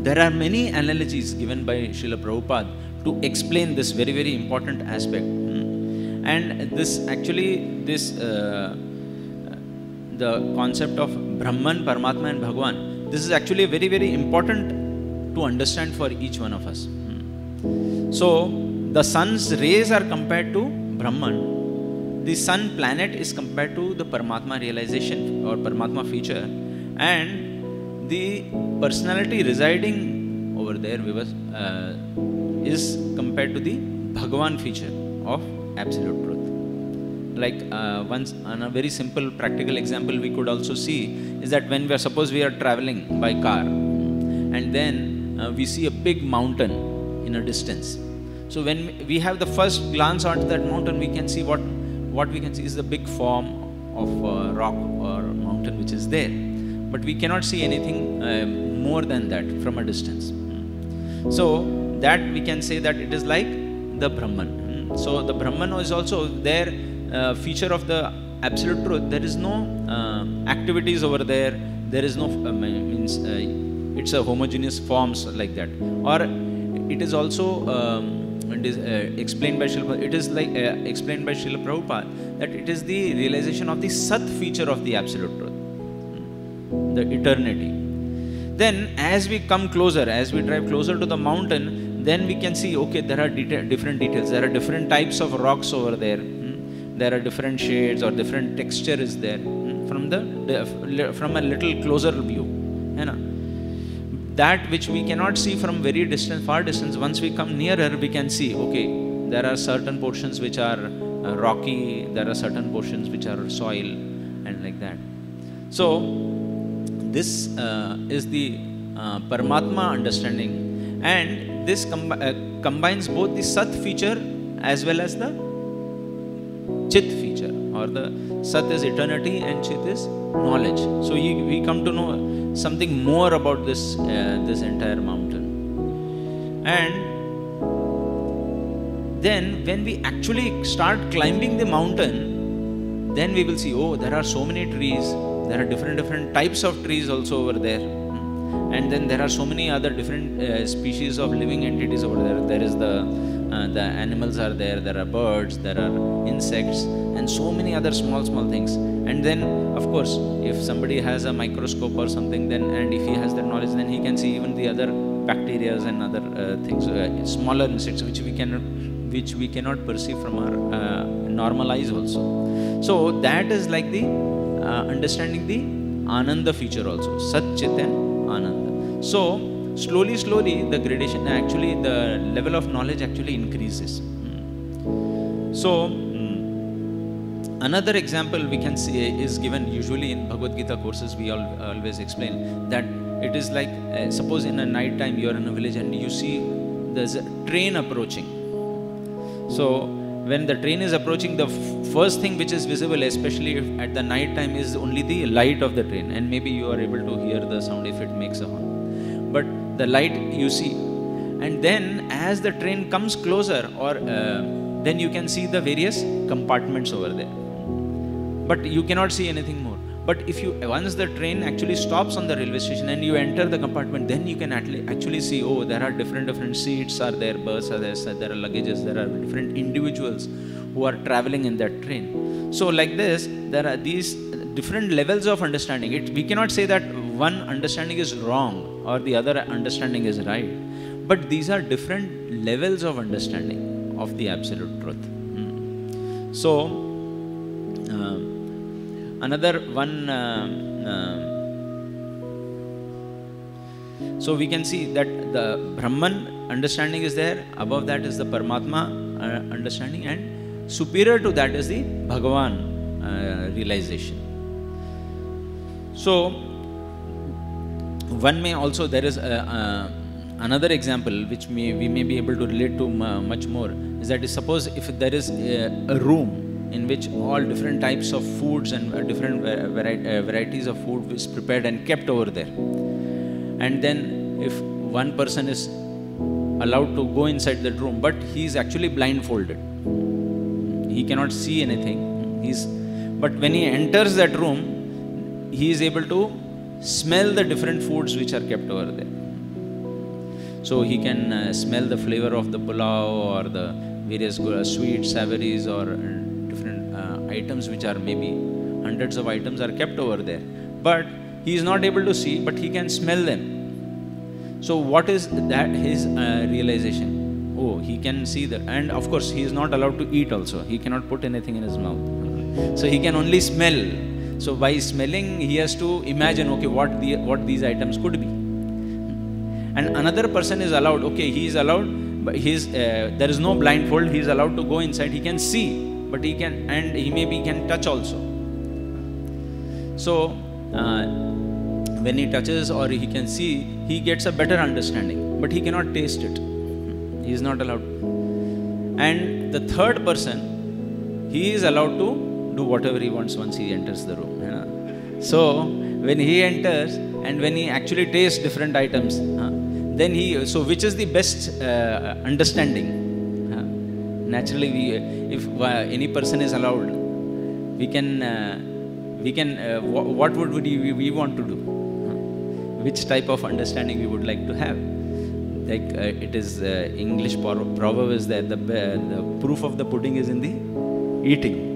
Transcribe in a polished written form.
there are many analogies given by Srila Prabhupada to explain this very, very important aspect. And this actually, the concept of Brahman, Paramatma and Bhagavan, this is actually very, very important to understand for each one of us. So, the sun's rays are compared to Brahman. The sun planet is compared to the Paramatma realization or Paramatma feature. And the personality residing over there is compared to the Bhagavan feature of absolute truth. Like once on a very simple practical example we could also see is that when suppose we are traveling by car and then we see a big mountain in a distance. So when we have the first glance onto that mountain, we can see what we can see is the big form of rock or mountain which is there. But we cannot see anything more than that from a distance. So that we can say that it is like the Brahman. So the Brahman is also their feature of the absolute truth. There is no activities over there. There is no it's a homogeneous forms like that. Or it is also explained by Srila. It is like explained by Srila Prabhupada that it is the realization of the Sat feature of the absolute truth, the eternity. Then as we come closer, as we drive closer to the mountain, then we can see, okay, there are different details. There are different types of rocks over there. There are different shades or different texture is there from a little closer view. That which we cannot see from very distant, far distance, once we come nearer, we can see, okay, there are certain portions which are rocky, there are certain portions which are soil, and like that. So, this is the Paramatma understanding, and this combines both the Sat feature as well as the Chit feature, or the Sat is eternity and Chit is knowledge. So we come to know something more about this this entire mountain. And then when we actually start climbing the mountain, then we will see, oh, there are so many trees. There are different types of trees also over there. And then there are so many other different species of living entities over there. There is the animals are there, there are birds, there are insects, and so many other small things. And then, of course, if somebody has a microscope or something, then and if he has that knowledge, then he can see even the other bacteria and other things, smaller insects, which we cannot perceive from our normal eyes also. So that is like the understanding the Ananda feature also, Sat, Chit and Ananda. So slowly the gradation, actually the level of knowledge actually increases. So another example we can see is given usually in Bhagavad Gita courses. We always explain that it is like suppose in a night time you are in a village and you see there's a train approaching. So when the train is approaching, the first thing which is visible, especially at the night time, is only the light of the train, and maybe you are able to hear the sound if it makes a horn. But the light you see, and then as the train comes closer, or then you can see the various compartments over there, but you cannot see anything more. But if you, once the train actually stops on the railway station and you enter the compartment, then you can actually see, oh, there are different seats are there, berths are there, there are luggages, there are different individuals who are traveling in that train. So like this, there are these different levels of understanding. We cannot say that one understanding is wrong or the other understanding is right, but these are different levels of understanding of the absolute truth. So another one, so we can see that the Brahman understanding is there, above that is the Paramatma understanding, and superior to that is the Bhagavan realization. So one may also, there is another example which we may be able to relate to much more, is that suppose if there is a room in which all different types of foods and different varieties of food is prepared and kept over there. And then if one person is allowed to go inside that room, but he is actually blindfolded. He cannot see anything. But when he enters that room, he is able to smell the different foods which are kept over there. So he can smell the flavor of the pulao or the various sweet savories or different items, which are maybe hundreds of items are kept over there. But he is not able to see, but he can smell them. So what is that his realization? Oh, he can see that. And of course, he is not allowed to eat also. He cannot put anything in his mouth. So he can only smell. So by smelling, he has to imagine, okay, what these items could be. And another person is allowed, okay, he is allowed, but there is no blindfold, he is allowed to go inside, he can see, but he can, and he maybe can touch also. So, when he touches or he can see, he gets a better understanding, but he cannot taste it. He is not allowed. And the third person, he is allowed to do whatever he wants once he enters the room. You know? So, when he enters and when he actually tastes different items, then so which is the best understanding? Naturally, if any person is allowed, we can, what would we want to do? Which type of understanding we would like to have? Like it is English proverb is that the proof of the pudding is in the eating.